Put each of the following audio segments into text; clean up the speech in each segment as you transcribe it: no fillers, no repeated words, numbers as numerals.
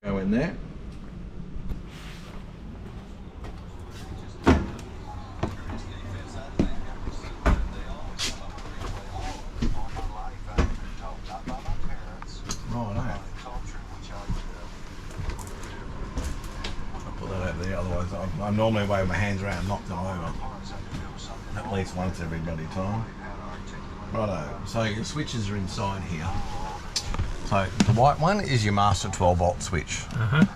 Go in there. I normally wave my hands around and knock them over at least once every bloody time. Righto, so your switches are inside here. So the white one is your master 12 volt switch.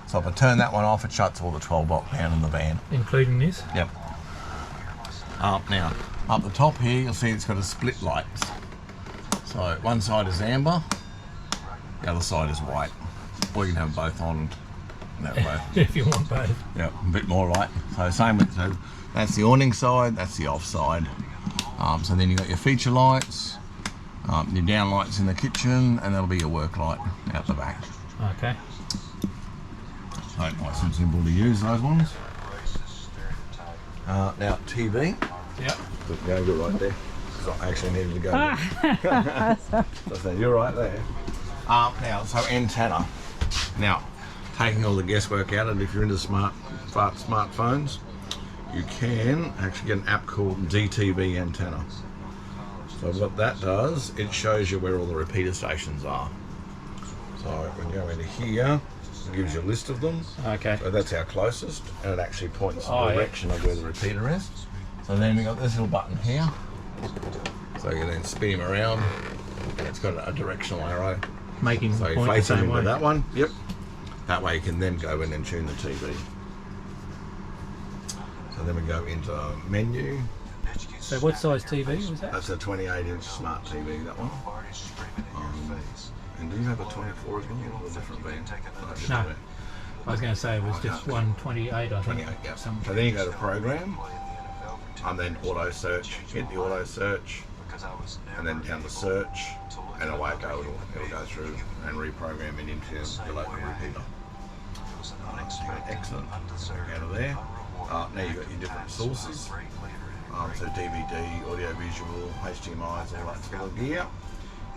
So if I turn that one off, it shuts all the 12 volt down in the van. Including this? Yep. Now, up the top here, you'll see it's got a split lights. So one side is amber, the other side is white. Or you can have both on. That way. If you want both. Yeah, a bit more light. So same with, so that's the awning side, that's the off side. So then you've got your feature lights, your down lights in the kitchen, and that'll be your work light out the back. Okay. So nice and simple to use, those ones. Now TV. Yep. Go good right there. I actually needed to go there. So you're right there. Now, so antenna. Now, taking all the guesswork out, and if you're into smartphones, you can actually get an app called DTV antenna. So what that does, it shows you where all the repeater stations are. So when you go into here, it gives you a list of them. Okay. So that's our closest, and it actually points the direction of where the repeater is. So then we've got this little button here. So you can then spin him around, and it's got a directional arrow. Making so you face him into that one. Yep. That way you can then go in and tune the TV. So then we go into menu. So what size TV was that? That's a 28-inch smart TV, that one. And do you have a 24 as well, or a different van? No. I was going to say it was just 128, I think. 28, yeah. So then you go to program, and then auto search. Hit the auto search, and then down to search, and away it goes. It'll go through and reprogram it into the local repeater. Excellent. Out of there. Now you've got your different sources. So DVD, audio visual, HDMIs, all that sort of gear.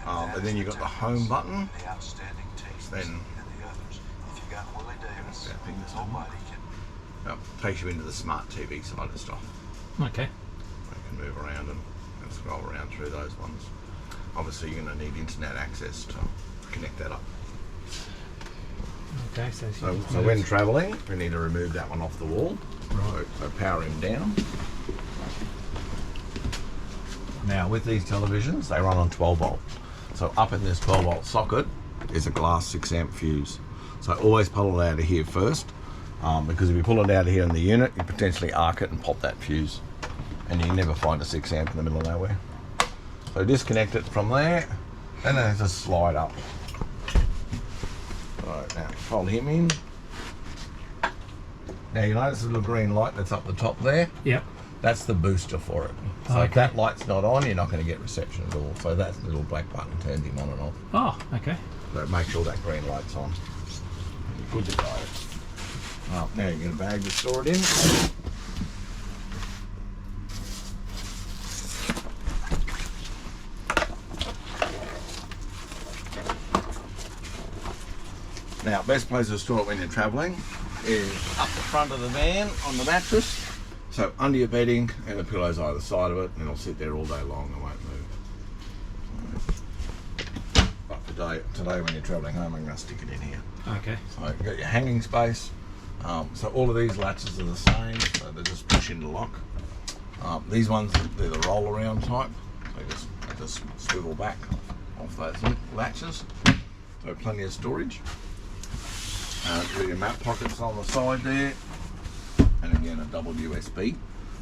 And then you've got the home button. Then takes you into the smart TV side of stuff. Okay. You can move around and scroll around through those ones. Obviously you're going to need internet access to connect that up. Okay, so when travelling, we need to remove that one off the wall. Right. So power him down. Now with these televisions, they run on 12 volt. So up in this 12 volt socket is a glass 6 amp fuse. So always pull it out of here first, because if you pull it out of here in the unit, you potentially arc it and pop that fuse, and you can never find a 6 amp in the middle of nowhere. So disconnect it from there, and then just slide up. Right, now fold him in. Now you notice the little green light that's up the top there? Yep. That's the booster for it. So if that light's not on, you're not going to get reception at all. So that little black button turns him on and off. Oh, okay. So make sure that green light's on. You're good to go. Now you're going to bag to store it in. Now, best place to store it when you're travelling is up the front of the van on the mattress. So under your bedding, and the pillows either side of it, and it'll sit there all day long and won't move. But today when you're travelling home, I'm going to stick it in here. Okay. So you've got your hanging space. So all of these latches are the same, so they just push into lock. These ones, they're the roll around type. They just swivel back off those latches. So plenty of storage. Got your map pockets on the side there, and again a double USB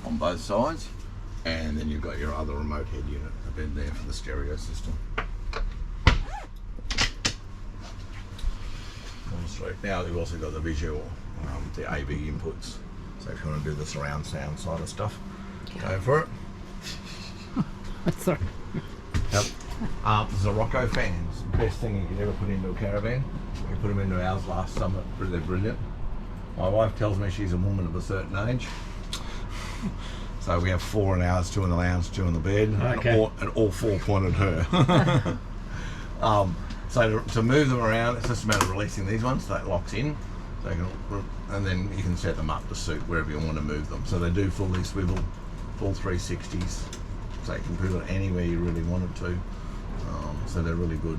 on both sides, and then you've got your other remote head unit, a bed there for the stereo system. Now you've also got the visual, the AV inputs, so if you want to do the surround sound side of stuff, go for it. Sorry. Yep. Zorocco fans, best thing you could ever put into a caravan. We put them into ours last summer, they're brilliant. My wife tells me she's a woman of a certain age. So we have 4 in ours, 2 in the lounge, 2 in the bed, and all 4 pointed her. So to move them around, it's just a matter of releasing these ones, so it locks in. So you can, and then you can set them up to suit wherever you want to move them. So they do fully swivel, full 360s. So you can put it anywhere you really want it to. So they're really good.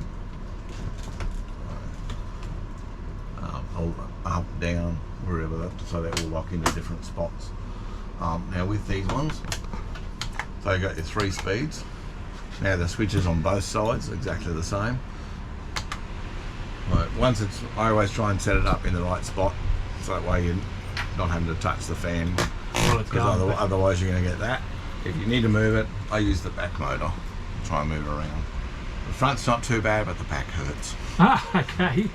Up, down, wherever, so they all lock into different spots. Now with these ones, so you got your 3 speeds. Now the switches on both sides are exactly the same. Right, I always try and set it up in the right spot, so that way you're not having to touch the fan, because otherwise you're going to get that. If you need to move it, I use the back motor, try and move it around. The front's not too bad, but the back hurts. Ah, okay.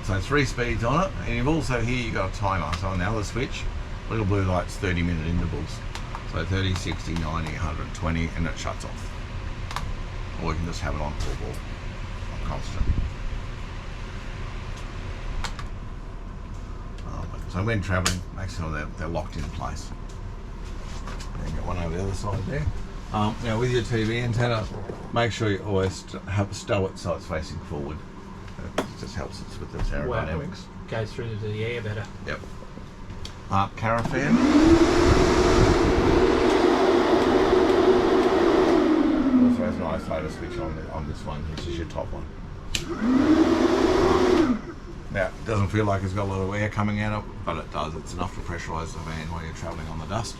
So 3 speeds on it, and you've also here you've got a timer. So on the other switch, little blue light's 30-minute intervals. So 30, 60, 90, 120, and it shuts off. Or you can just have it on full ball, on constant. So when travelling, make sure they're locked in place. And got one over the other side there. Now with your TV antenna, make sure you always stow it so it's facing forward. It just helps us with the aerodynamics. Goes through to the air better. Yep. Caravan. Also has an isolator switch on this one, which is your top one. Now, it doesn't feel like it's got a lot of air coming out of it, but it does. It's enough to pressurise the van while you're travelling on the dust.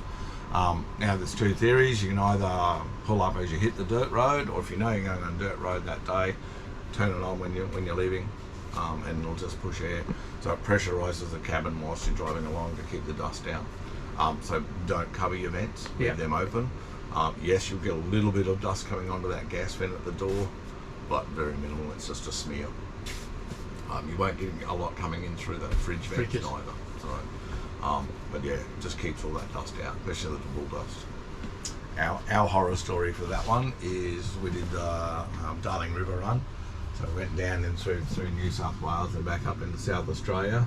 Now, there's 2 theories. You can either pull up as you hit the dirt road, or if you know you're going on a dirt road that day, turn it on when you're leaving, and it'll just push air. So it pressurises the cabin whilst you're driving along to keep the dust down. So don't cover your vents, leave them open. Yes, you'll get a little bit of dust coming onto that gas vent at the door, but very minimal. It's just a smear. You won't get a lot coming in through the fridge vents either. So, but yeah, it just keeps all that dust out, especially the bull dust. Our horror story for that one is we did the Darling River run. So we went down in through New South Wales and back up into South Australia.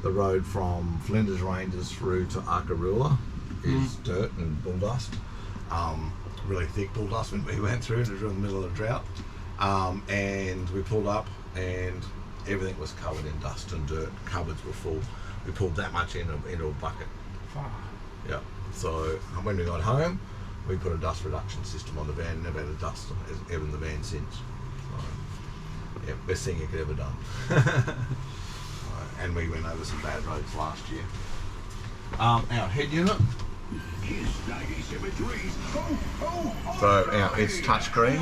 The road from Flinders Ranges through to Arkaroola is dirt and bull dust. Really thick bull dust when we went through. It was in the middle of a drought. And we pulled up and everything was covered in dust and dirt. Cupboards were full. We pulled that much into a bucket. Yeah. So when we got home, we put a dust reduction system on the van. Never had a dust ever in the van since. So, yeah, best thing you could ever done. And we went over some bad roads last year. Our head unit. So it's touchscreen.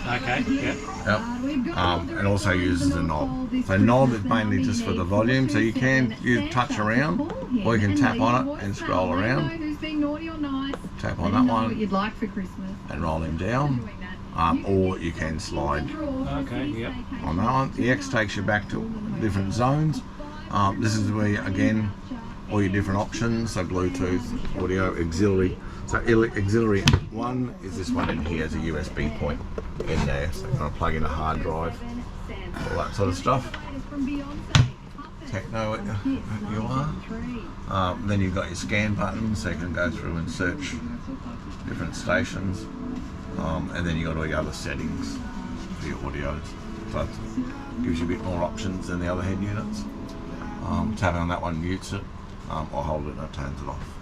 Okay, yeah. Yep. And also uses a knob. So knob is mainly just for the volume, so you can touch around, or you can tap on it and scroll around. Tap on that one and roll him down. Or you can slide on that one. The X takes you back to different zones. This is where, again, all your different options, so Bluetooth, audio, auxiliary. So auxiliary 1 is this one in here, as a USB point in there, so you're going to plug in a hard drive, all that sort of stuff. Techno you are. Then you've got your scan button, so you can go through and search different stations. And then you've got all your other settings for your audios. So it gives you a bit more options than the other head units. Tapping on that one mutes it, or hold it and it turns it off.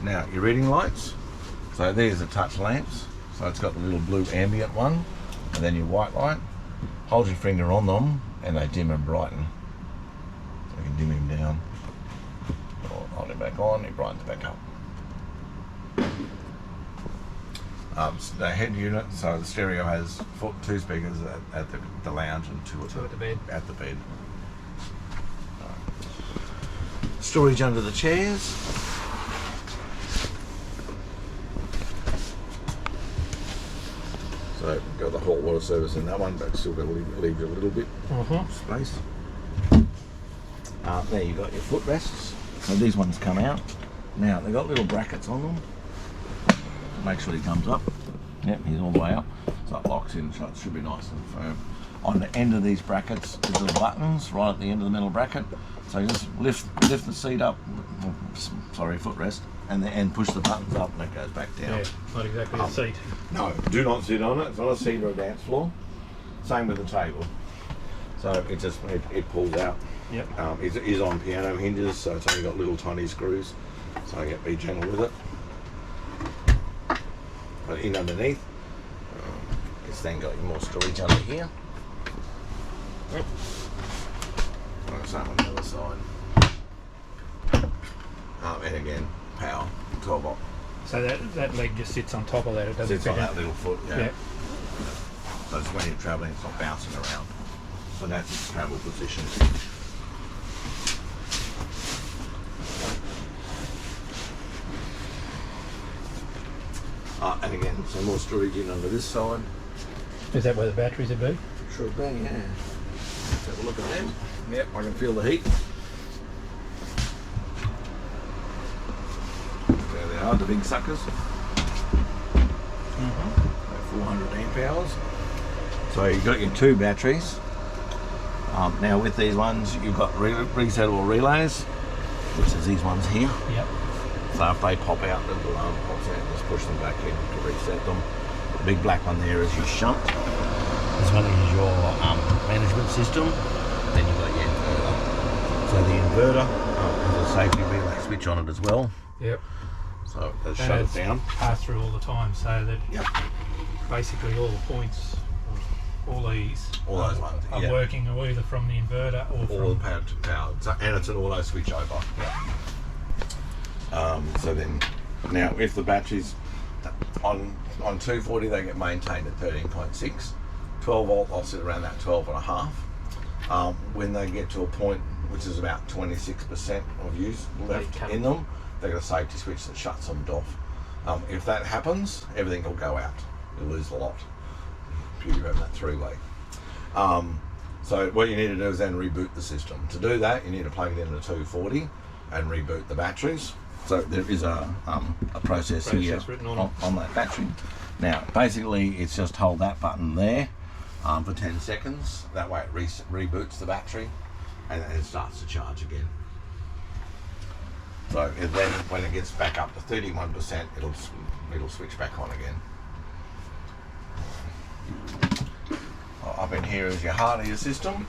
Now your reading lights. So there's the touch lamps. So it's got the little blue ambient one, and then your white light. Hold your finger on them and they dim and brighten. So you can dim him down, or hold him back on, he brightens back up. The head unit, so the stereo has 2 speakers at the lounge and 2 at the bed. Storage under the chairs. So got the hot water service in that one, but still got to leave you a little bit space. There you got your footrests. So these ones come out. Now they've got little brackets on them. Make sure he comes up. Yep, he's all the way up. So it locks in, so it should be nice and firm. On the end of these brackets, there's little buttons right at the end of the middle bracket. So you just lift the seat up, footrest, and push the buttons up and it goes back down. Yeah, not exactly a seat. No, do not sit on it. It's not a seat or a dance floor. Same with the table. So it pulls out. Yep. It is on piano hinges, so it's only got little tiny screws. So be gentle with it. But in underneath, it's then got more storage under here. Yep. Same on the other side. And again, power, 12 volt. So that leg just sits on top of that. It doesn't Sits on that little foot, yeah. Yeah. So it's when you're travelling, it's not bouncing around. So that's its travel position. And again, some more storage in under this side. Is that where the batteries would be? Should be, yeah. Let's have a look at them. Yep, I can feel the heat. There they are, the big suckers. 400 amp hours. So you've got your 2 batteries. Now with these ones, you've got resettable relays, which is these ones here. Yep. So if they pop out, the alarm pops out, just push them back in to reset them. The big black one there is your shunt. This one is your management system. Then you've got your inverter. So the inverter has a safety relay switch on it as well. Yep. So it'll shut it down. Pass through all the time, so that Yep. basically all the points, all these, All those ones are working either from the inverter or all from the power to power. So, and it's an auto switch over. Yep. So then, now if the batteries on 240, they get maintained at 13.6. 12 volt, I'll sit around that 12 and a half. When they get to a point which is about 26% of use left in them, they've got a safety switch that shuts them off. If that happens, everything will go out. You'll lose a lot. You have that 3-way. So what you need to do is then reboot the system. To do that, you need to plug it into 240 and reboot the batteries. So there is a process here on that battery. Now, basically, it's just hold that button there for 10 seconds. That way it reboots the battery and then it starts to charge again. So then when it gets back up to 31%, it'll switch back on again. Up in here is your heart of your system.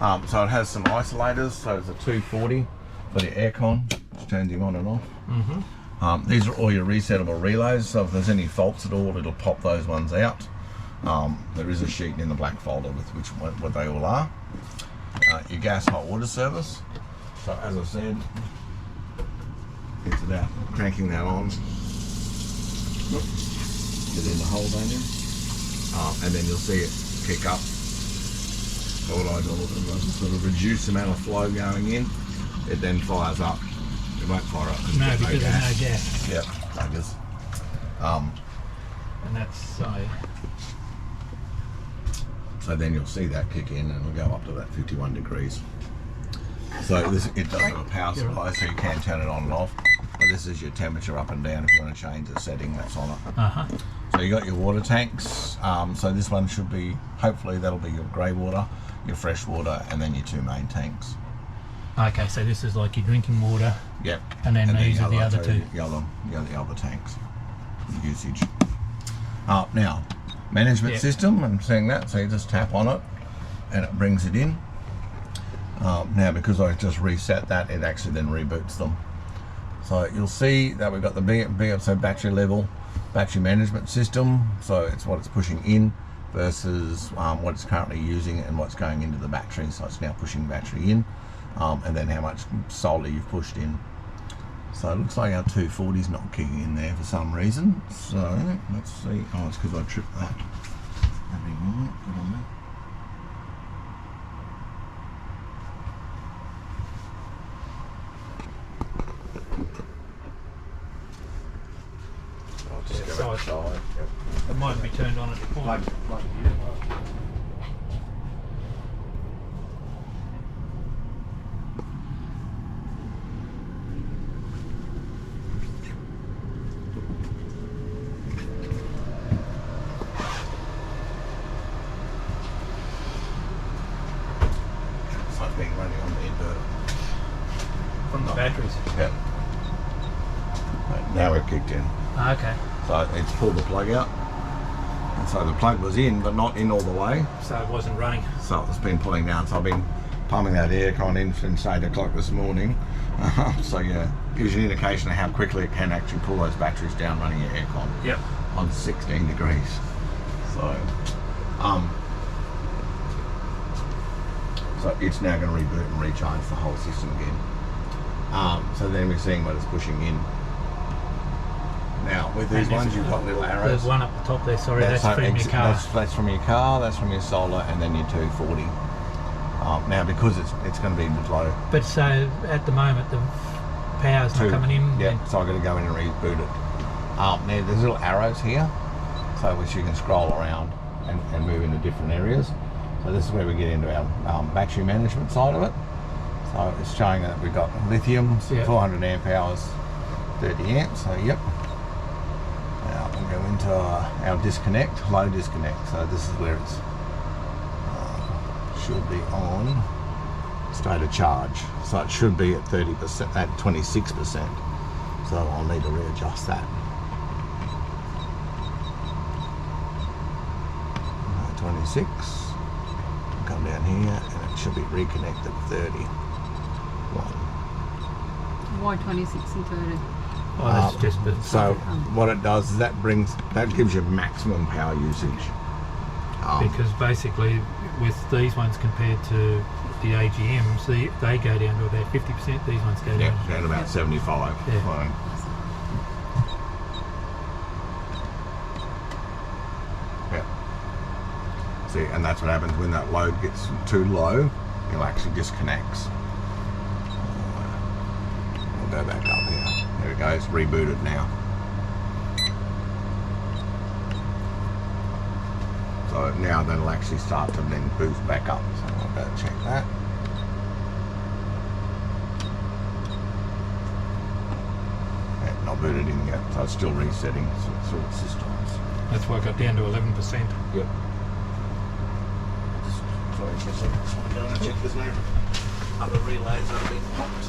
So it has some isolators. So it's a 240 for the aircon, which turns him on and off. These are all your resettable relays. So if there's any faults at all, it'll pop those ones out. There is a sheet in the black folder with what they all are. Your gas hot water service. So as I said, it's about cranking that on. Get in the hole, don't you? And then you'll see it kick up. So what I do is sort of reduce the amount of flow going in. It then fires up. It won't fire up because there's no gas. Yep, buggers. And that's so then you'll see that kick in and it'll go up to that 51 degrees. So it does have a power supply, so you can turn it on and off. But this is your temperature up and down if you want to change the setting that's on it. So you got your water tanks. So this one should be, hopefully that'll be your grey water, your fresh water, and then your 2 main tanks. Okay, so this is like your drinking water. Yep. And then these are the other 2. The other tanks usage. Now, management system, I'm saying that, so you just tap on it and it brings it in. Now because I just reset that, it actually then reboots them. So you'll see that we've got the so battery level, battery management system, so it's what it's pushing in versus what it's currently using and what's going into the battery. So it's now pushing battery in, and then how much solar you've pushed in. So it looks like our 240 is not kicking in there for some reason. So let's see. Oh, it's because I tripped that. That'd be right. Good on me. It might be turned on at the point. It's like being running on the inverter. From the batteries? Yep. Right, now we've kicked in. Okay. So it's pulled the plug out And so the plug was in, but not in all the way. So it wasn't running. So it's been pulling down. So I've been pumping that aircon in since 8 o'clock this morning. So yeah, gives you an indication of how quickly it can actually pull those batteries down running your aircon. Yep. On 16 degrees. So, so it's now going to reboot and recharge the whole system again. So then we're seeing what it's pushing in. Now with these ones, you've got little arrows. There's one up the top there. Sorry, that's from your car. That's from your car. That's from your solar, and then your 240. Now because it's going to be a bit low. But so at the moment the power's not coming in. Yeah. So I've got to go in and reboot it. Now there's little arrows here, so which you can scroll around and move into different areas. So this is where we get into our battery management side of it. So it's showing that we've got lithium, 400 amp hours, 30 amps. So yep. Now we'll go into our disconnect, low disconnect. So this is where it's should be on state of charge. So it should be at 30%, at 26%. So I'll need to readjust that. 26. Come down here and it should be reconnected 30. Why 26 and 30? Oh, that's just so what it does is that gives you maximum power usage. Because basically with these ones compared to the AGMs, they go down to about 50%. These ones go down to about 75. Yeah. See, and that's what happens when that load gets too low, it'll actually disconnects. We'll go back up here. There it goes, rebooted now. So now that'll actually start to then boost back up. So I'll go check that. Yeah, not booted in yet, so it's still resetting through its systems. That's why I got down to 11%. Yep. Sorry, for a second. I'm going to check there's no other relays that are being popped.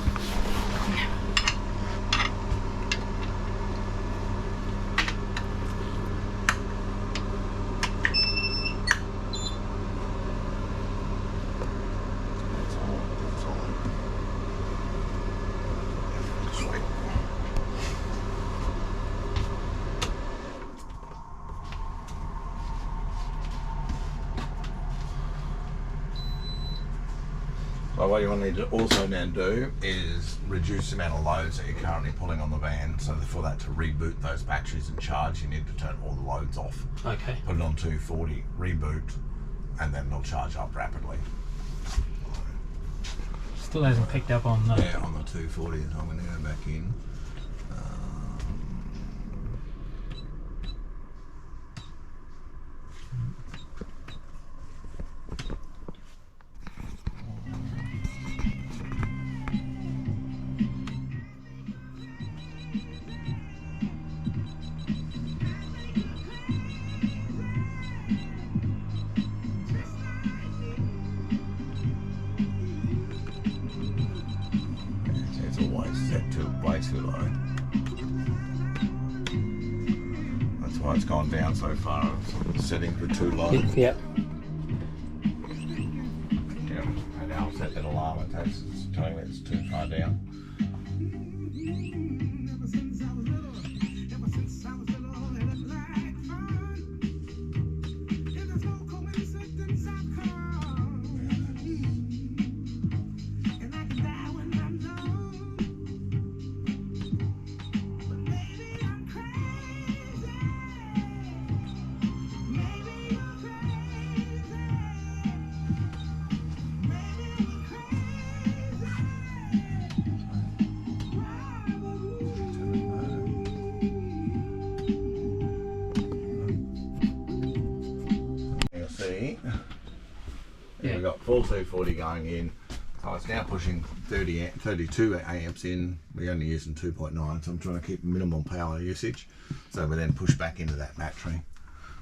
So what you want to also now do is reduce the amount of loads that you're currently pulling on the van. So for that to reboot those batteries and charge, you need to turn all the loads off. Okay. Put it on 240, reboot, and then it'll charge up rapidly. Still hasn't picked up on the... Yeah, on the 240, so I'm going to go back in. Way too low. That's why it's gone down so far. It's setting for too low. Yep. Yeah. And now I'll set that alarm. It's telling me it's too far down. Yeah. We've got full 240 going in, so it's now pushing 32 amps in. We're only using 2.9, so I'm trying to keep minimal power usage. So we then push back into that battery,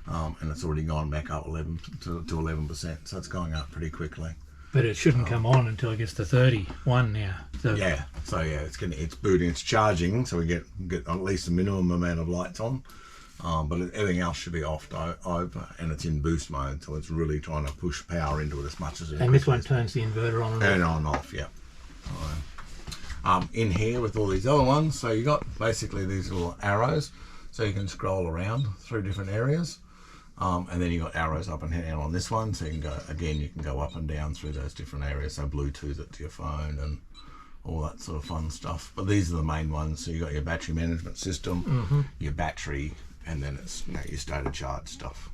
and it's already gone back up 11 to 11%. So it's going up pretty quickly. But it shouldn't come on until it gets to 31 now. So yeah. So yeah, it's booting, it's charging, so we get at least a minimum amount of lights on. but everything else should be off over, and it's in boost mode, so it's really trying to push power into it as much as it can. And this one turns the inverter on and off, yeah. In here with all these other ones, so you got basically these little arrows, so you can scroll around through different areas, and then you got arrows up and down on this one, so you can go again. You can go up and down through those different areas. So Bluetooth it to your phone and all that sort of fun stuff. But these are the main ones. So you got your battery management system, your battery, and then it's your state of charge stuff.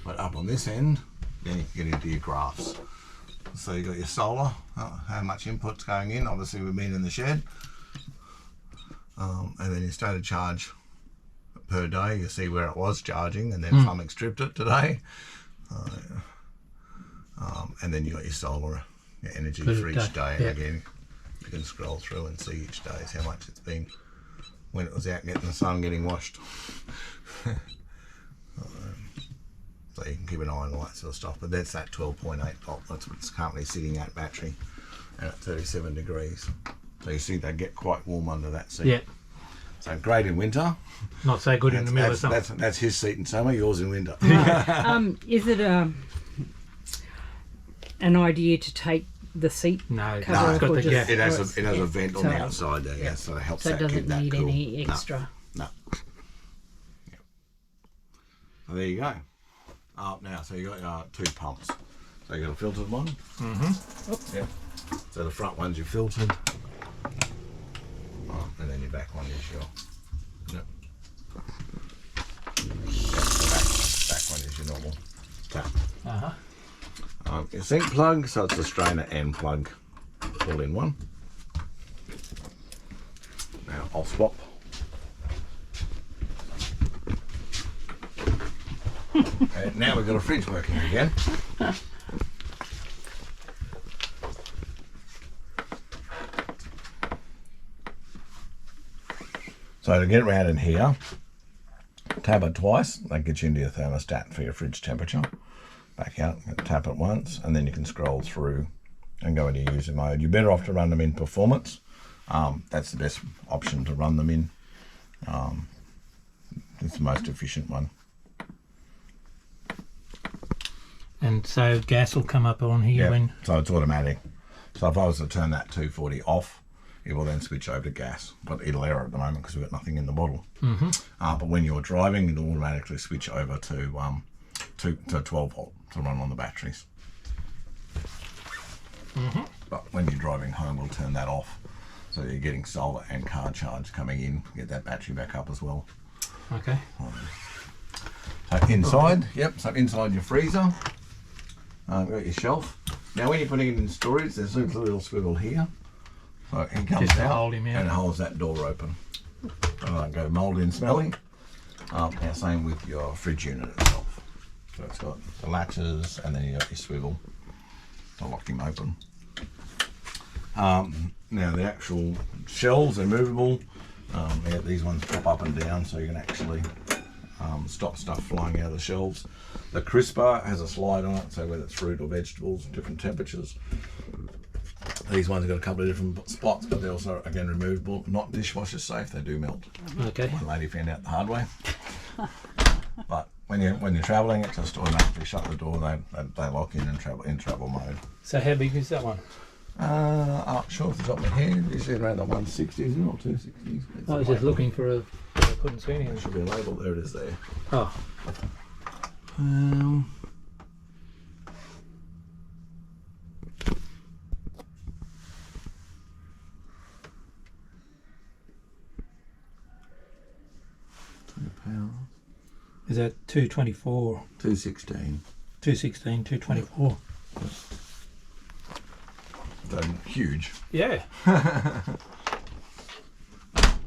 But up on this end, then you can get into your graphs. So you got your solar, how much input's going in. Obviously we've been in the shed, and then your state of charge per day. You see where it was charging, and then something stripped it today. And then you got your solar, your energy for each day. And again, you can scroll through and see each day how much it's been when it was out getting the sun, getting washed. So you can keep an eye on all that sort of stuff. But that's that 12.8 volt. That's what it's currently sitting at battery, and at 37 degrees. So you see they get quite warm under that seat. Yeah. So great in winter. Not so good in the middle of summer. That's his seat in summer, yours in winter. Is it an idea to take the seat cover off? It's got the gap. It has a vent on the outside there, so it helps that keep that cool. So it doesn't need any extra. No. So there you go. Now, so you got 2 pumps. So you got a filtered one. Yeah. So the front one's your filtered. And then your back one is your. Yep. The back one is your normal tap. Your sink plug, so it's a strainer and plug all in one. Now I'll swap. And now we've got a fridge working again. So to get around in here, tap it twice, that gets you into your thermostat for your fridge temperature. Back out, tap it once, and then you can scroll through and go into your user mode. You're better off to run them in performance. That's the best option to run them in. It's the most efficient one. And so gas will come up on here when... So it's automatic. So if I was to turn that 240 off, it will then switch over to gas. But it'll error at the moment because we've got nothing in the bottle. But when you're driving, it'll automatically switch over to 12 volt to run on the batteries. But when you're driving home, we'll turn that off. So you're getting solar and car charge coming in. Get that battery back up as well. Okay. So inside, so inside your freezer, you've got your shelf. Now when you're putting it in storage, there's a little swivel here. So it comes just out hold him out. and it holds that door open. So it won't go mouldy and smelly. Now same with your fridge unit itself. So it's got the latches and then you got your swivel to lock him open. Now the actual shelves are movable. These ones pop up and down so you can actually stop stuff flying out of the shelves. The crisper has a slide on it, so whether it's fruit or vegetables, different temperatures. These ones have got a couple of different spots, but they're also, again, removable. Not dishwasher safe, they do melt. Okay. One lady found out the hard way. But when you're travelling, it just automatically shut the door. They lock in and travel in travel mode. So how big is that one? Sure, off the top of my head, usually around the 160s, isn't it, or 260s. I was just looking for a... I couldn't see anything. There should be a label. There it is there. Oh. Is that 224? 216. 216, 224. So huge. Yeah.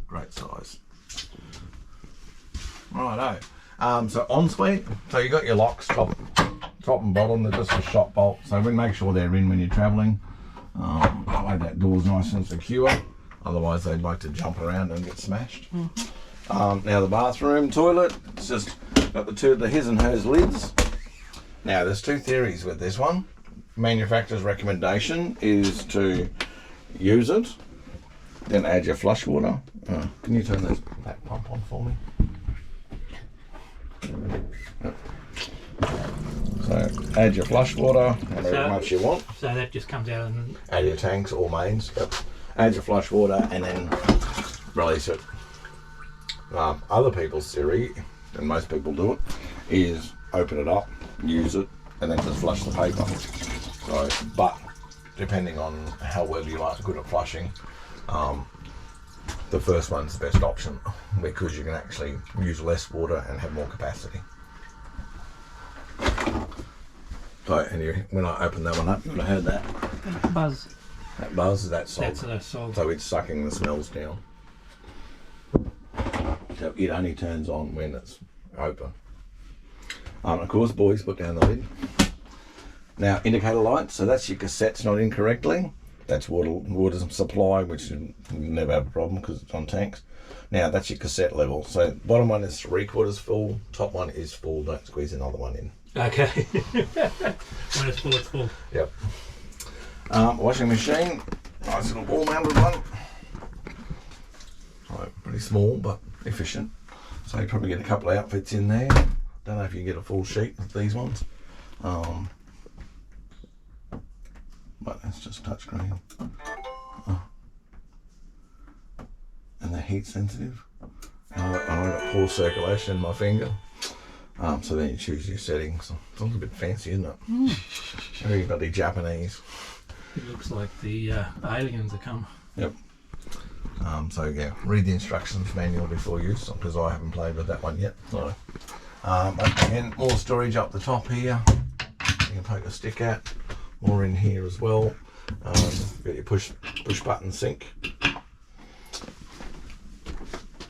Great size. Righto. So ensuite, so you got your locks top and bottom. They're just a shot bolt. So we make sure they're in when you're travelling. That way that door's nice and secure. Otherwise they'd like to jump around and get smashed. Now the bathroom, toilet, it's just got the his and hers lids. Now there's 2 theories with this one. Manufacturer's recommendation is to use it, then add your flush water. Can you turn that pump on for me? Yep. So add your flush water, however much you want. So that just comes out and... Add your tanks or mains. Yep. Add your flush water and then release it. Other people's theory, and most people do it, is open it up, use it, and then just flush the paper. So, but depending on how well you are good at flushing, the first one's the best option because you can actually use less water and have more capacity. So anyway, when I opened that one up, you would have heard that buzz. That buzz, that's salt. That's a salt. So it's sucking the smells down. So it only turns on when it's open. Of course, boys, put down the lid. Now, indicator light, so that's your cassette's not in correctly. That's water supply, which you never have a problem because it's on tanks. Now, that's your cassette level. So bottom one is 3/4 full, top one is full. Don't squeeze another one in. Okay. When it's full, it's full. Yep. Washing machine, nice little wall mounted one. So pretty small but efficient. So you probably get a couple of outfits in there. Don't know if you can get a full sheet of these ones. But it's just touchscreen. And they're heat sensitive. And I've got poor circulation in my finger. So then you choose your settings. It's a little bit fancy, isn't it? Very bloody Japanese. It looks like the aliens have come. Yep. So yeah, read the instructions manual before use because I haven't played with that one yet. So, again, more storage up the top here. You can poke a stick at. More in here as well. Got your push button sink.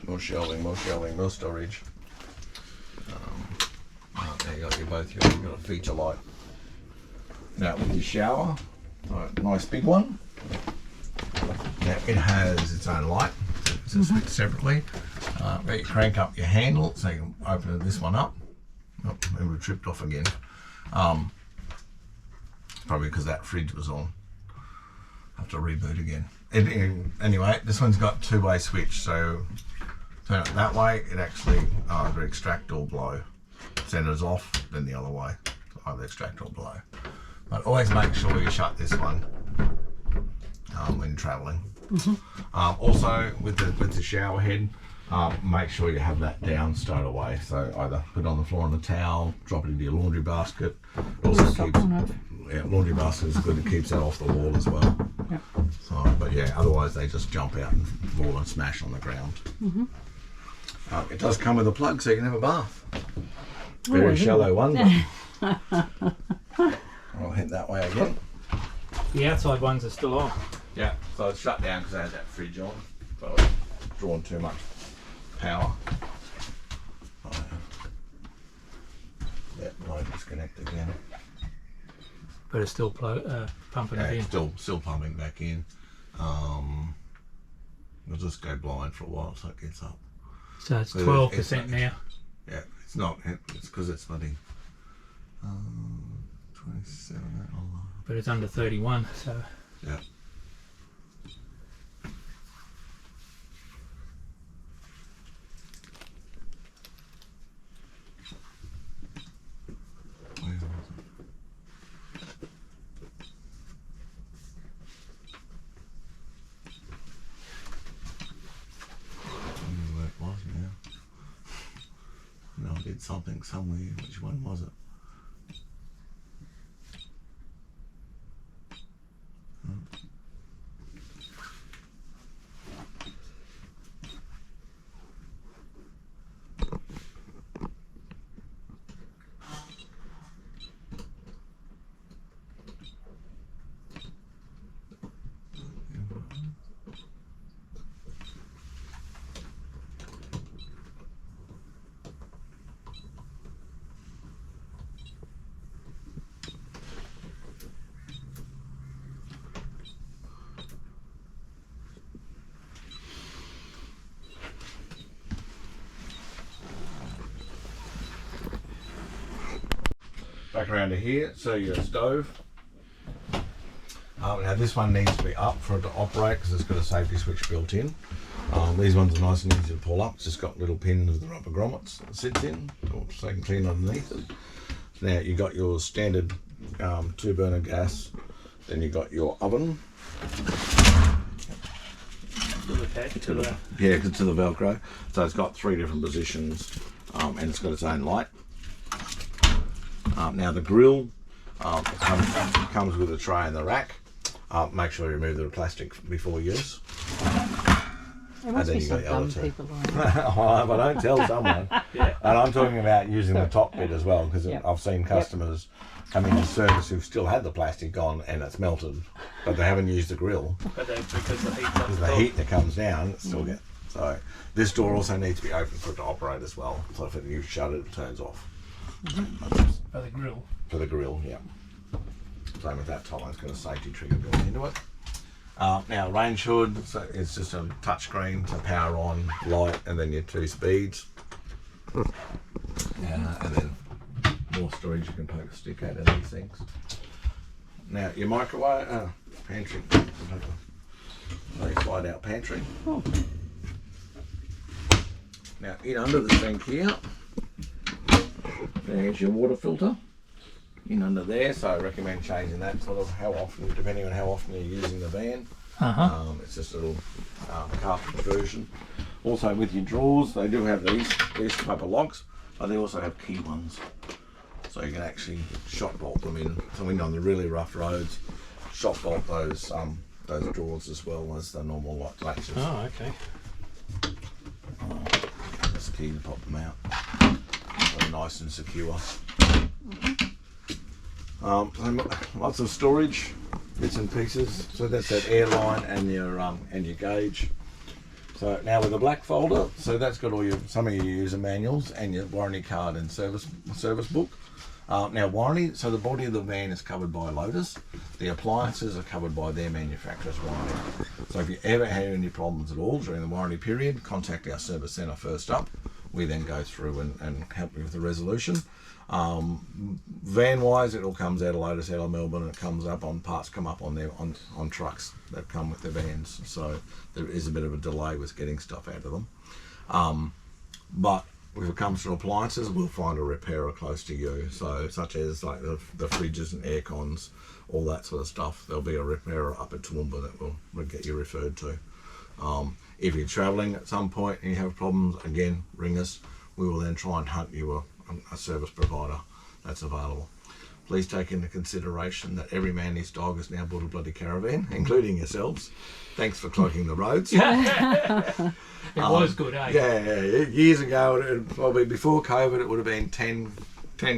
More shelving, more storage. There you got you've got a feature light. Now with your shower, nice big one. Now it has its own light, so it's switched separately. But you crank up your handle so you can open this one up. Oh, and we tripped off again. Probably because that fridge was on. Have to reboot again. Anyway, this one's got two-way switch, so turn it that way, it actually either extract or blow. Center's off, then the other way, either extract or blow. But always make sure you shut this one when travelling. Also, with the shower head, make sure you have that down straight away. So either put it on the floor on a towel, drop it into your laundry basket. It also keeps, laundry basket is good. It keeps that off the wall as well. Yep. So, but yeah, otherwise they just jump out and fall and smash on the ground. It does come with a plug, so you can have a bath. Very shallow one. But I'll head that way again. The outside ones are still on. Yeah, so it's shut down because I had that fridge on. So it's drawn too much power. That line disconnected again. But it's still pumping it in. Still pumping back in. We'll just go blind for a while so it gets up. So it's 12% now. Yeah, it's not. It's because it's bloody 27. But it's under 31, so. Yeah. Something somewhere. Which one was it? Back around to here, so your stove. Now this one needs to be up for it to operate because it's got a safety switch built in. These ones are nice and easy to pull up. It's just got little pins with the rubber grommets that sits in, so you can clean underneath it. Now you got your standard 2-burner gas, then you got your oven. To the Velcro. So it's got 3 different positions, and it's got its own light. Now the grill comes with a tray and the rack. Make sure you remove the plastic before use. There must be some dumb people like that. If I don't tell someone. Yeah. And I'm talking about using the top bit as well, because I've seen customers come into service who've still had the plastic on and it's melted, but they haven't used the grill. But because the heat that comes down, it's still get. So this door also needs to be open for it to operate as well. So if you shut it, it turns off. For the grill. For the grill, yeah. Same with that top one. It's got a safety trigger built into it. Now range hood, so it's just a touch screen to power on, light, and then your 2 speeds. And then more storage, you can poke a stick out of these things. Now your microwave, pantry, slide out pantry. Oh. Now in under the sink here, there's your water filter. In under there, so I recommend changing that sort of how often, depending on how often you're using the van. It's just a little cartridge version. Also with your drawers, they do have these type of locks, but they also have key ones. So you can actually shot bolt them in. So when you're on the really rough roads, shot bolt those drawers as well as the normal latches. Oh, okay. That's the key to pop them out. So nice and secure. Lots of storage, bits and pieces. So that's that airline and your gauge. So now with the black folder, so that's got all some of your user manuals and your warranty card and service book. Now warranty, so the body of the van is covered by Lotus. The appliances are covered by their manufacturer's warranty. So if you ever have any problems at all during the warranty period, contact our service centre first up. We then go through and help you with the resolution. Van wise, it all comes out of Lotus, out of Melbourne, and it comes up on parts come up on on trucks that come with the vans. So there is a bit of a delay with getting stuff out of them. But if it comes to appliances, we'll find a repairer close to you. So such as like the fridges and air cons, all that sort of stuff. There'll be a repairer up at Toowoomba that will get you referred to. If you're travelling at some point and you have problems, again, ring us. We will then try and hunt you a service provider that's available. Please take into consideration that every man and his dog has now bought a bloody caravan, including yourselves. Thanks for clogging the roads. It was good, eh? Yeah. Years ago, probably before COVID, it would have been 10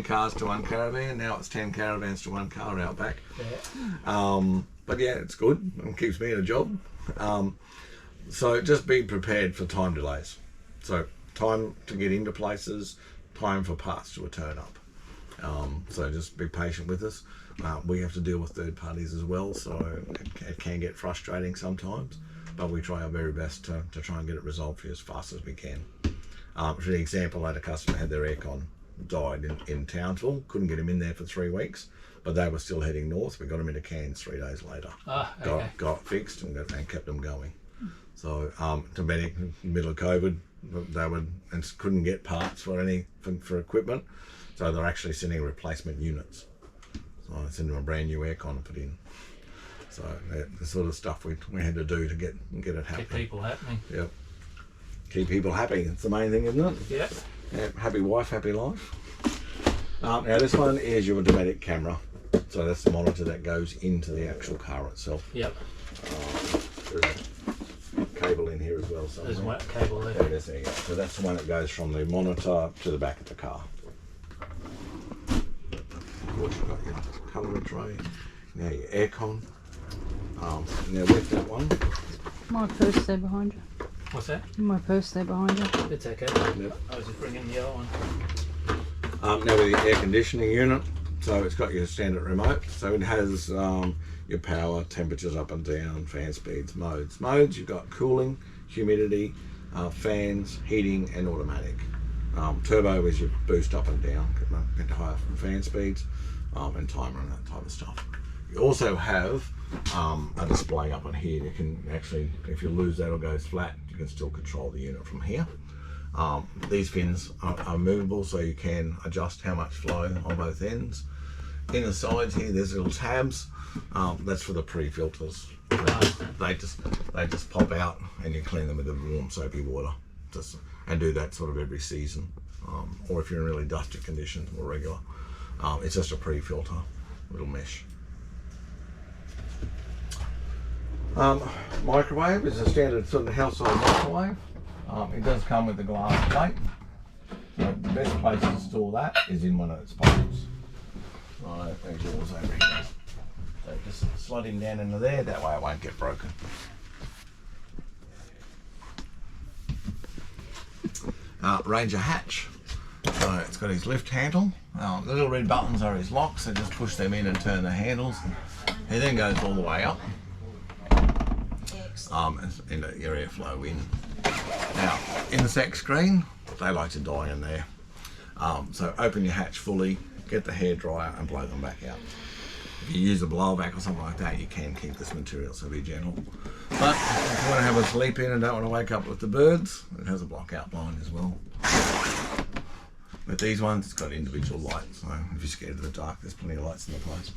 cars to 1 caravan. Now it's 10 caravans to 1 car out back. Yeah. But yeah, it's good and keeps me in a job. So just be prepared for time delays. So time to get into places, time for parts to turn up. So just be patient with us. We have to deal with third parties as well, so it can get frustrating sometimes, but we try our very best to try and get it resolved for you as fast as we can. For an example, I had a customer had their aircon died in Townsville, couldn't get him in there for 3 weeks, but they were still heading north. We got them into Cairns 3 days later. Okay. Got fixed and kept them going. So to be in the middle of COVID, they couldn't get parts for equipment, so they're actually sending replacement units. So I sent them a brand new aircon to put in. So the sort of stuff we had to do to get it happening. Keep people happening. Yep. Keep people happy. It's the main thing, isn't it? Yep. Yeah. Happy wife, happy life. Now this one is your automatic camera. So that's the monitor that goes into the actual car itself. Yep. There's a cable in here as well. There's one cable there. There you go. So that's the one that goes from the monitor to the back of the car. Of course, you've got your colour tray. Now your aircon. Now with that one. My purse there behind you. What's that? My purse there behind you. It's okay. Yep. I was just bringing the other one. Now with the air conditioning unit, so it's got your standard remote. So it has your power, temperatures up and down, fan speeds, modes. Modes, you've got cooling, humidity, fans, heating and automatic. Turbo is your boost up and down, get to higher fan speeds, and timer and that type of stuff. You also have a display up on here. You can actually, if you lose that or goes flat, you can still control the unit from here. These fins are movable, so you can adjust how much flow on both ends. In the sides here, there's little tabs. That's for the pre-filters. They just pop out, and you clean them with the warm soapy water. And do that sort of every season, or if you're in really dusty conditions, more regular. It's just a pre-filter, little mesh. Microwave is a standard sort of household microwave. It does come with a glass plate. So the best place to store that is in one of its pockets. Right, there's yours over here. So just slot him down into there, that way it won't get broken. Ranger hatch. So it's got his lift handle. The little red buttons are his locks, so just push them in and turn the handles. He then goes all the way up. And your airflow in. Now, in the sec screen, they like to die in there. So open your hatch fully, get the hairdryer and blow them back out. If you use a blowback or something like that, you can keep this material, so be gentle. But if you want to have a sleep in and don't want to wake up with the birds, it has a block out blind as well. With these ones, it's got individual lights, so if you're scared of the dark, there's plenty of lights in the place.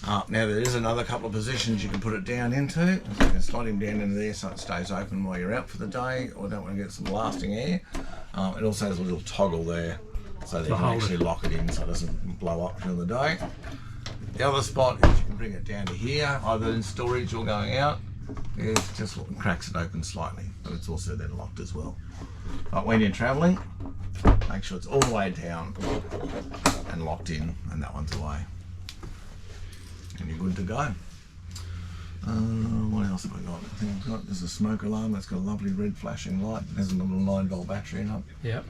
Now there is another couple of positions you can put it down into. So you can slide him down into there so it stays open while you're out for the day, or don't want to get some lasting air. It also has a little toggle there so that you can actually lock it in so it doesn't blow up during the day. The other spot is you can bring it down to here, either in storage or going out. It just cracks it open slightly, but it's also then locked as well. But when you're travelling, make sure it's all the way down and locked in, and that one's away. And you're good to go. What else have I got? I think I've got, there's a smoke alarm that's got a lovely red flashing light. There's a little 9-volt battery in it. Yep.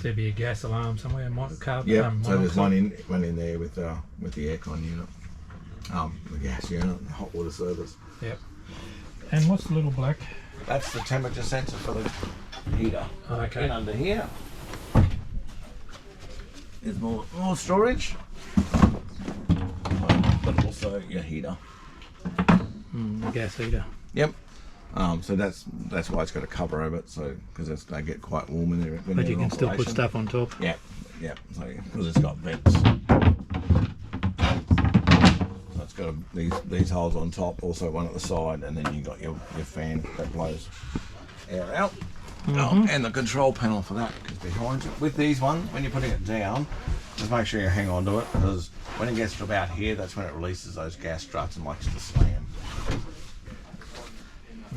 There'd be a gas alarm somewhere. Yeah, so there's one in there with the aircon unit, the gas unit, the hot water service. Yep. And what's the little black? That's the temperature sensor for the heater. Okay. And under here, there's more storage, but also your heater. The gas heater. Yep. So that's why it's got a cover over it, so because they get quite warm in there. But you can still put stuff on top. Yeah, yeah. So because it's got vents, so it's got these holes on top, also one at the side, and then you got your fan that blows air out, and the control panel for that is behind you. With these ones, when you're putting it down, just make sure you hang on to it, because when it gets to about here, that's when it releases those gas struts and likes to slam.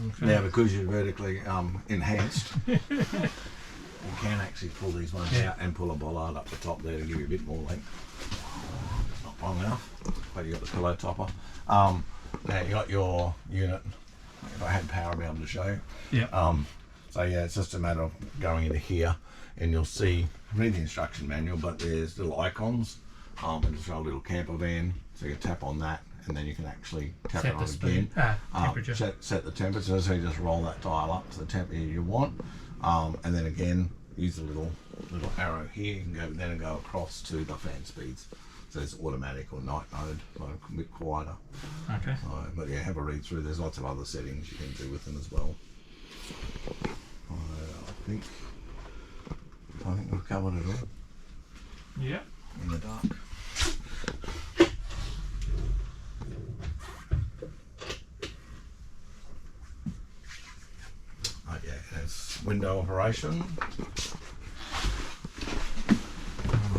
Okay. Now, because you're vertically enhanced, you can actually pull these ones out and pull a bollard up the top there to give you a bit more length. It's not long enough, but you've got the pillow topper. Now, you got your unit. If I had power, I'd be able to show you. Yeah. So yeah, it's just a matter of going into here, and you'll see, read the instruction manual, but there's little icons. And show a little camper van, so you tap on that, and then you can actually tap it on again. Temperature. Set the temperature, so you just roll that dial up to the temperature you want, and then again use the little arrow here. You can go then and go across to the fan speeds. So it's automatic or night mode, so a bit quieter. Okay. But yeah, have a read through. There's lots of other settings you can do with them as well. I think we've covered it all. Yeah. In the dark. Oh yeah, it's window operation.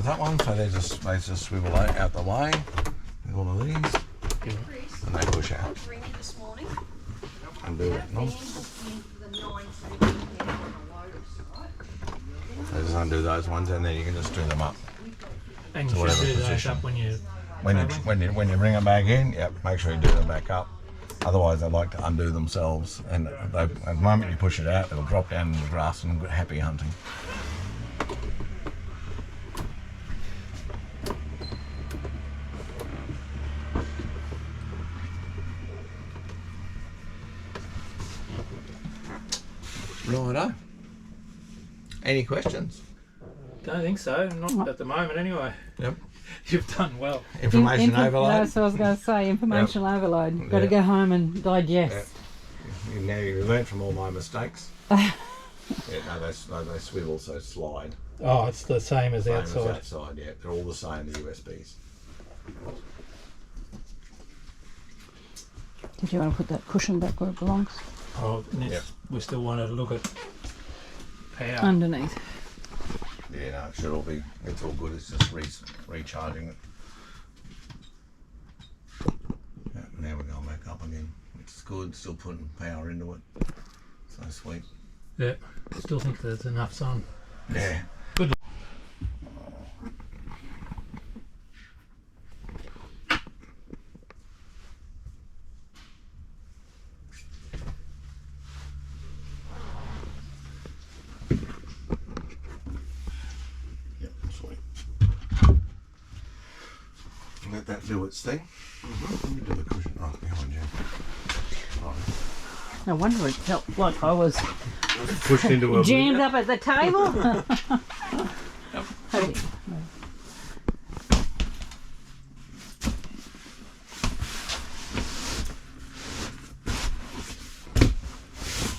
That one, so they just swivel out the way with all of these, and they push out. And do it. No? So just undo those ones, and then you can just do them up. And you should do those up when you bring them back in. Yep, make sure you do them back up. Otherwise, they like to undo themselves, and at the moment you push it out, it'll drop down in the grass and happy hunting. Righto. Any questions? Don't think so. Not at the moment, anyway. Yep. You've done well. Information overload. That's what I was going to say, informational overload. You've got to go home and digest. Now you've learnt from all my mistakes. Yeah, no, they swivel, so slide. Oh, it's the same as outside. As outside, yeah. They're all the same, the USBs. Did you want to put that cushion back where it belongs? Oh, we still wanted to look at power. Underneath. Yeah, no, it should all be, it's all good, it's just recharging it. Yeah, now we're going back up again, which is good, still putting power into it. So sweet. Yeah, still think there's enough sun. Yeah. Good. Yep, sweet. Let that do its thing. Let me do the cushion. Oh, behind you. Right. No wonder it felt like I was Pushed into a jammed up at the table.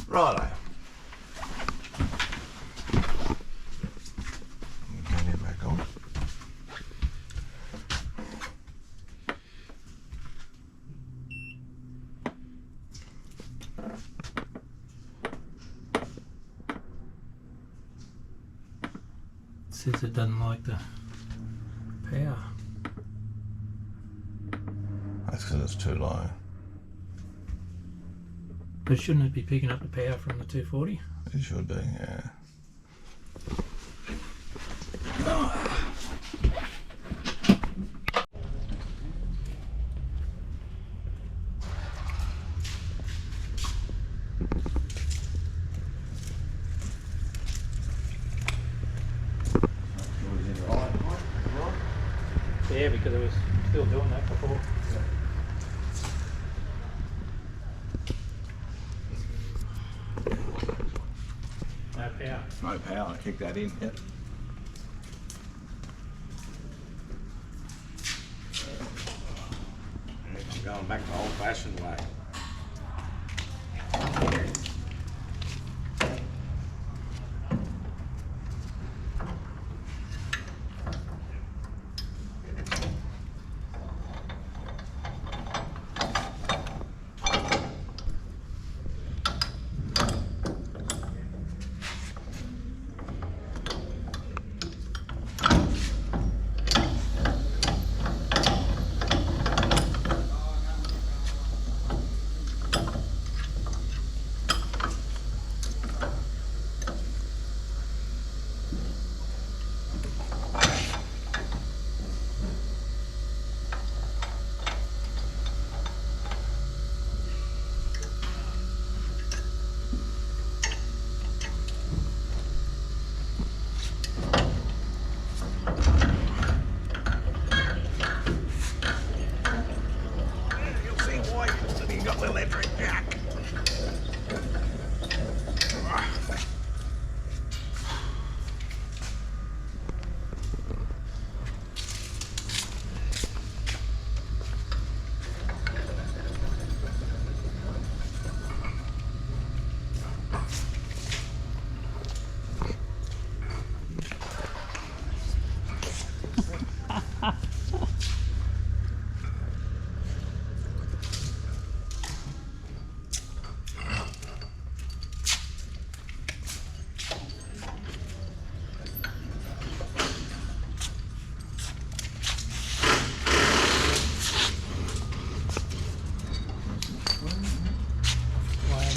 Righto. Get it back on. Says it doesn't like the power. That's because it's too low. But shouldn't it be picking up the power from the 240? It should be, yeah. Yeah, because it was still doing that before. No power. No power, kick that in, yep. I'm going back the old fashioned way.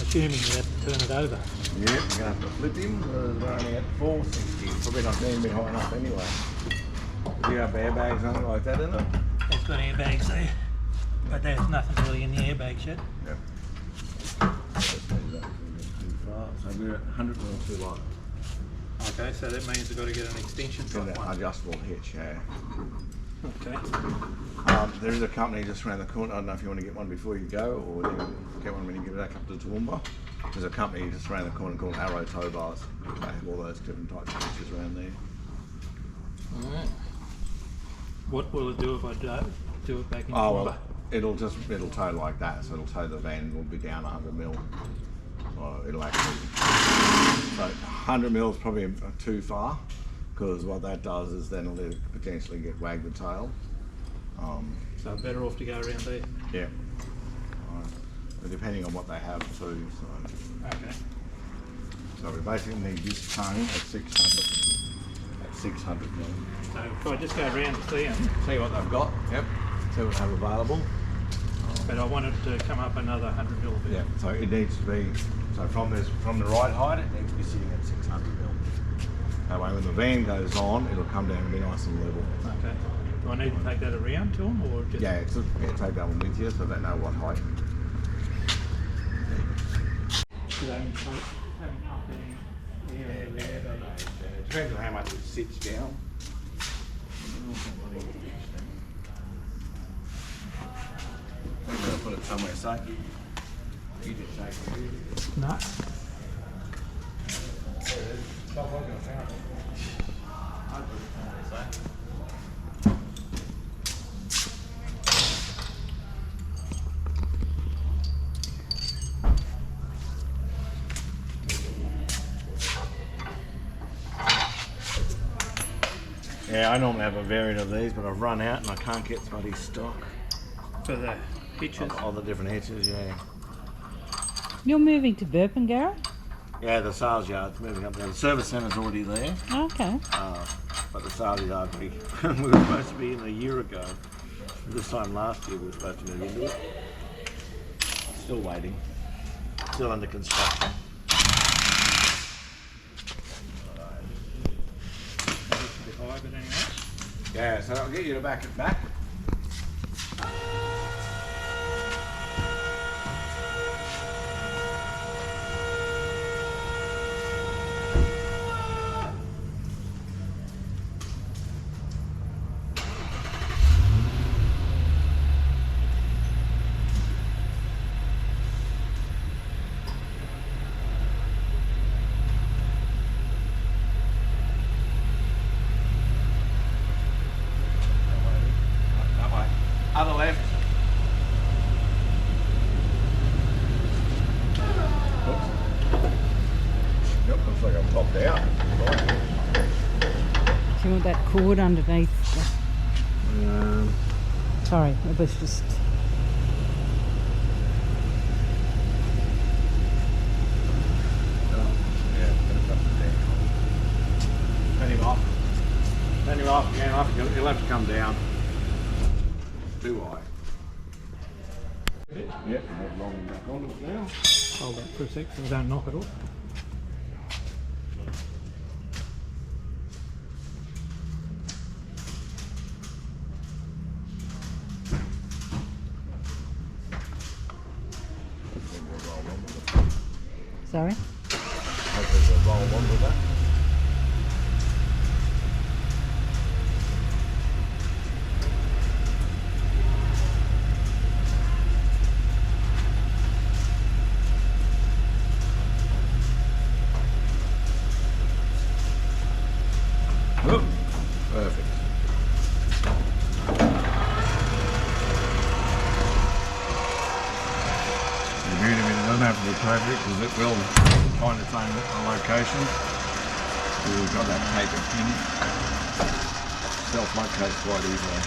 assuming you have to turn it over. Yeah, we're going to have to flip him. We're only at 460. Probably not going to be high enough anyway. Do you have airbags, something like that in it? It's got airbags there, but there's nothing really in the airbags yet. Yep. So we're at 100 mil too light. Okay, so that means we've got to get an extension Got type an one. adjustable hitch, yeah. Okay. There is a company just around the corner. I don't know if you want to get one before you go, or whether you get one when you get back up to Toowoomba. There's a company just around the corner called Arrow Tow Bars. They have all those different types of hitches around there. Alright. What will it do if I do it back in? Oh well, it'll tow like that. So it'll tow the van. It'll be down 100 mil. So it'll actually. So 100 mil is probably too far, because what that does is then it'll potentially wag the tail. So better off to go around there. Yeah. Depending on what they have too. So. Okay. So we basically need this tone at 600 mil. So if I just go around to see them. See what they've got. Yep. See what they have available. But I want it to come up another 100 mil. Yeah. So it needs to be. So from the right height, it needs to be sitting at 600 mil. That way, when the van goes on, it'll come down and be nice and level. Okay. Do I need to take that around to them, or just? Yeah. Take that one with you, so they know what height. Depends on how much it sits down. I'm going to put it somewhere safe. You just shake it. No. Yeah, I normally have a variant of these, but I've run out and I can't get bloody stock. For the hitches? All the different hitches, yeah. You're moving to Burpengara? Yeah, the sales yard's moving up there. The service centre's already there, Okay. but the sales yard, we were supposed to be in a year ago. This time last year we were supposed to move into it. Still waiting. Still under construction. But anyway. Yeah, so I'll get you to back it back. Other left. Oops. Yep, looks like I've popped out. Do you want that cord underneath? Um, Sorry, it was just... yeah, turn him off. Turn him off again. He'll have to come down. Too high. Yep, I've long back on it now. Hold that for a sec so I don't knock it off. Sorry? Hopefully we'll roll on with that. Oh, perfect. The beauty of it doesn't have to be perfect because it will find its own location. We've got that tapered pin. Self-locates quite easily.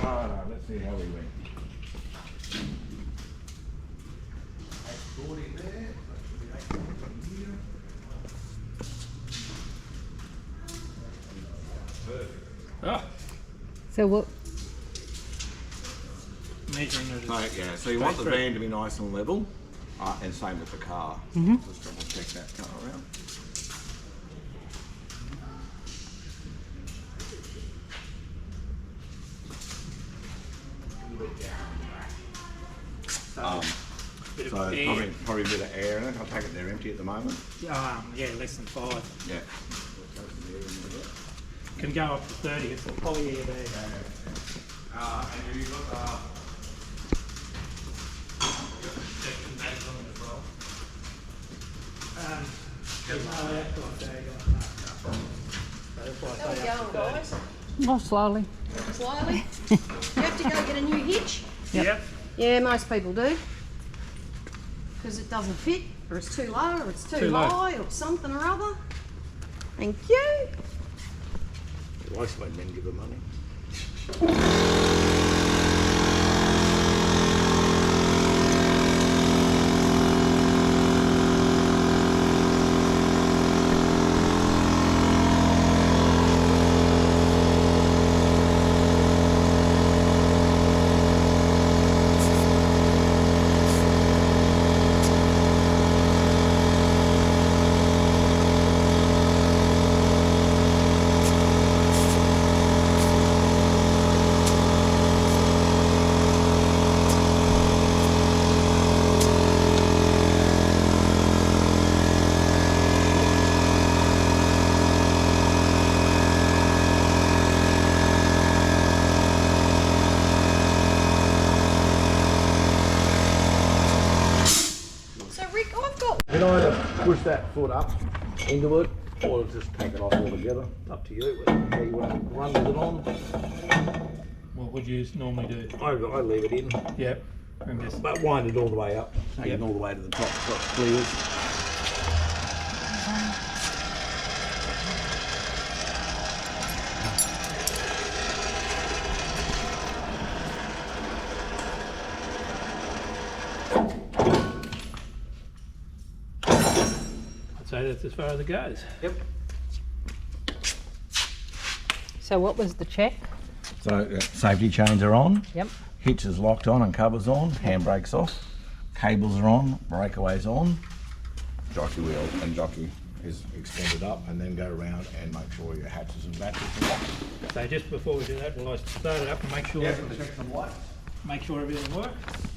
Right, let's see how we went. Ah, So what... measuring it. Yeah, so you want the van to be nice and level, and same with the car. Mhm. Just double check that car around. Bit So of air. probably a bit of air in it. I'll take it they're empty at the moment. Yeah, less than 5. Yeah. Can go up to 30. It's a poly-air bag. And have you got Section Oh, slowly. Slowly. You have to go get a new hitch. Yep. Yeah, most people do. Because it doesn't fit, or it's too low, or it's too low. high, or something or other. Thank you. Life's when men give her money. You can either push that foot up into it or just take it off altogether. Up to you. How you want to run with it on. What would you normally do? I leave it in. Yep. And just But wind it all the way up. Take it all the way to the top so it clears. So that's as far as it goes. Yep. So what was the check? So safety chains are on. Yep. Hitch is locked on and covers on. Handbrakes off. Cables are on. Breakaways on. Jockey wheel and jockey is extended up, and then go around and make sure your hatches and batteries are locked. So just before we do that, will I start it up and make sure Check some lights. make sure everything works?